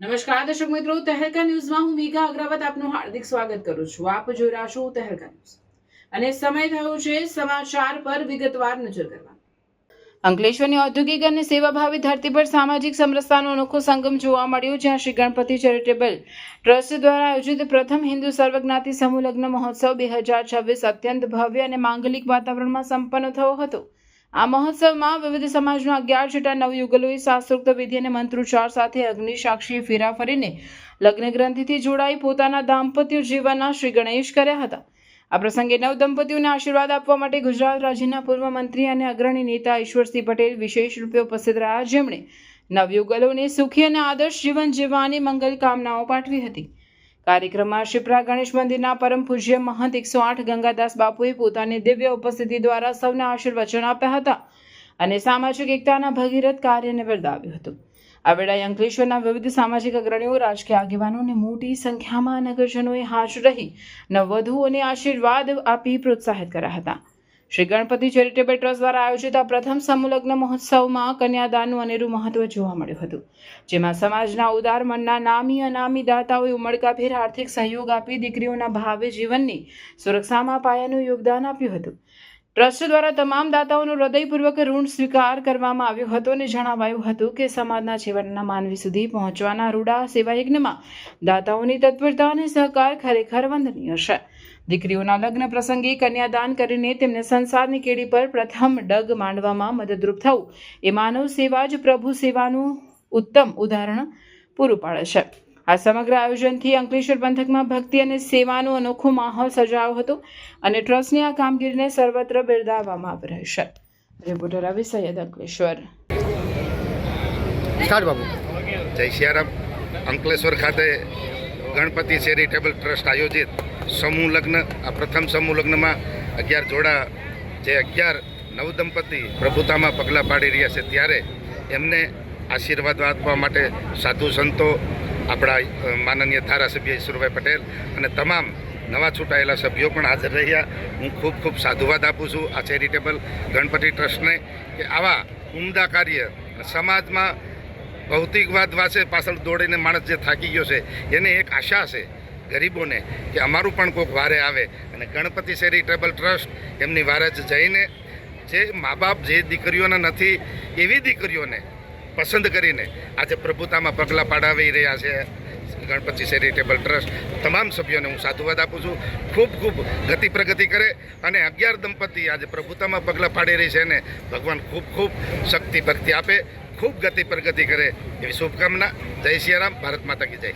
નમસ્કાર દર્શક મિત્રો, તહેલકા ન્યૂઝમાં હું મેઘા અગ્રવાલ આપનું હાર્દિક સ્વાગત કરું છું. આપ જોઈ રહ્યા છો તહેલકા ન્યૂઝ અને સમય થયો છે સમાચાર પર વિગતવાર નજર કરવા. અંકલેશ્વરની ઔદ્યોગિક અને સેવાભાવી ધરતી પર સામાજિક સમરસતાનો અનોખો સંગમ જોવા મળ્યો, જ્યાં શ્રી ગણપતિ ચેરિટેબલ ટ્રસ્ટ દ્વારા આયોજિત પ્રથમ હિન્દુ સર્વજ્ઞાતિ સમૂહ લગ્ન મહોત્સવ 2026 અત્યંત ભવ્ય અને માંગલિક વાતાવરણમાં સંપન્ન થયો હતો. આ મહોત્સવમાં વિવિધ સમાજના 11 જેટલા નવયુગલોએ શાસ્ત્રોક્ત વિધિ અને મંત્રોચ્ચાર સાથે અગ્નિ સાક્ષી ફેરા ફરીને લગ્ન ગ્રંથિથી જોડાઈ પોતાના દાંપત્ય જીવનના શ્રી ગણેશ કર્યા હતા. આ પ્રસંગે નવ દંપતીઓને આશીર્વાદ આપવા માટે ગુજરાત રાજ્યના પૂર્વ મંત્રી અને અગ્રણી નેતા ઈશ્વરસિંહ પટેલ વિશેષ રૂપે ઉપસ્થિત રહ્યા, જેમણે નવયુગલોને સુખી અને આદર્શ જીવન જીવવાની મંગલ કામનાઓ પાઠવી હતી. કાર્યક્રમમાં શિપ્રા ગણેશ મંદિરના પરમ પૂજ્ય મહંત 108 ગંગાદાસ બાપુએ પોતાની દિવ્ય ઉપસ્થિતિ દ્વારા સૌને આશીર્વચન આપ્યા હતા અને સામાજિક એકતાના ભગીરથ કાર્યને બિરદાવ્યું હતું. આ વેળાએ અંકલેશ્વરના વિવિધ સામાજિક અગ્રણીઓ, રાજકીય આગેવાનો અને મોટી સંખ્યામાં નગરજનોએ હાજર રહી નવવધુઓને આશીર્વાદ આપી પ્રોત્સાહિત કર્યા હતા. શ્રી ગણપતિ ચેરિટેબલ ટ્રસ્ટ દ્વારા આયોજિત આ પ્રથમ સમૂહ લગ્ન મહોત્સવમાં કન્યાદાનનું અનેરું મહત્વ જોવા મળ્યું હતું, જેમાં સમાજના ઉદાર મનના નામી અનામી દાતાઓએ ઉમળકાભેર આર્થિક સહયોગ આપી દીકરીઓના ભાવિ જીવનની સુરક્ષામાં પાયાનું યોગદાન આપ્યું હતું. ટ્રસ્ટ દ્વારા તમામ દાતાઓનો હૃદયપૂર્વક ઋણ સ્વીકાર કરવામાં આવ્યો હતો અને જણાવાયું હતું કે સમાજના છેવાડાના માનવી સુધી પહોંચવાના રૂડા સેવાયજ્ઞમાં દાતાઓની તત્પરતા અને સહકાર ખરેખર વંદનીય છે. દીકરીઓના લગ્ન પ્રસંગે કન્યાદાન કરીને તેમને સંસારની કેડી પર પ્રથમ ડગ માંડવામાં મદદરૂપ થવું એ માનવ સેવા જ પ્રભુ સેવાનું ઉત્તમ ઉદાહરણ પૂરું પાડે છે. આ સમગ્ર આયોજનથી અંકલેશ્વર પંથકમાં ભક્તિ અને સેવાનો અનોખો માહોલ સર્જાયો હતો અને ટ્રસ્ટની આ કામગીરીને સર્વત્ર બિરદાવવામાં આવી રહી છે. રિપોર્ટર રવિ સૈયદ, અંકલેશ્વર. જય સિયારામ. અંકલેશ્વર ખાતે ગણપતિ ચેરિટેબલ ટ્રસ્ટ આયોજિત સમૂહ લગ્ન, આ પ્રથમ સમૂહ લગ્નમાં 11 જોડા, જે 11 નવદંપતિ પ્રભુતામાં પગલાં પાડી રહ્યા છે, ત્યારે એમને આશીર્વાદ આપવા માટે સાધુ સંતો, આપણા માનનીય ધારાસભ્ય ઈશ્વરભાઈ પટેલ અને તમામ નવા ચૂંટાયેલા સભ્યો પણ હાજર રહ્યા. હું ખૂબ ખૂબ સાધુવાદ આપું છું આ ચેરિટેબલ ગણપતિ ટ્રસ્ટને કે આવા ઉમદા કાર્ય સમાજમાં ભૌતિકવાદ વાસે પાછળ દોડીને માણસ જે થાકી ગયો છે એને એક આશા છે ગરીબોને કે અમારું પણ કોઈક વારે આવે, અને ગણપતિ ચેરિટેબલ ટ્રસ્ટ એમની વારે જ જઈને જે મા બાપ જે દીકરીઓના નથી એવી દીકરીઓને પસંદ કરીને આજે પ્રભુતામાં પગલાં પાડાવી રહ્યા છે. ગણપતિ ચેરિટેબલ ટ્રસ્ટ તમામ સભ્યોને હું સાધુવાદ આપું છું. ખૂબ ખૂબ ગતિ પ્રગતિ કરે અને 11 દંપતી આજે પ્રભુતામાં પગલાં પાડી રહી છે, ને ભગવાન ખૂબ ખૂબ શક્તિ ભક્તિ આપે, ખૂબ ગતિ પ્રગતિ કરે એવી શુભકામના. જય સિયારામ. ભારત માતા કી જય.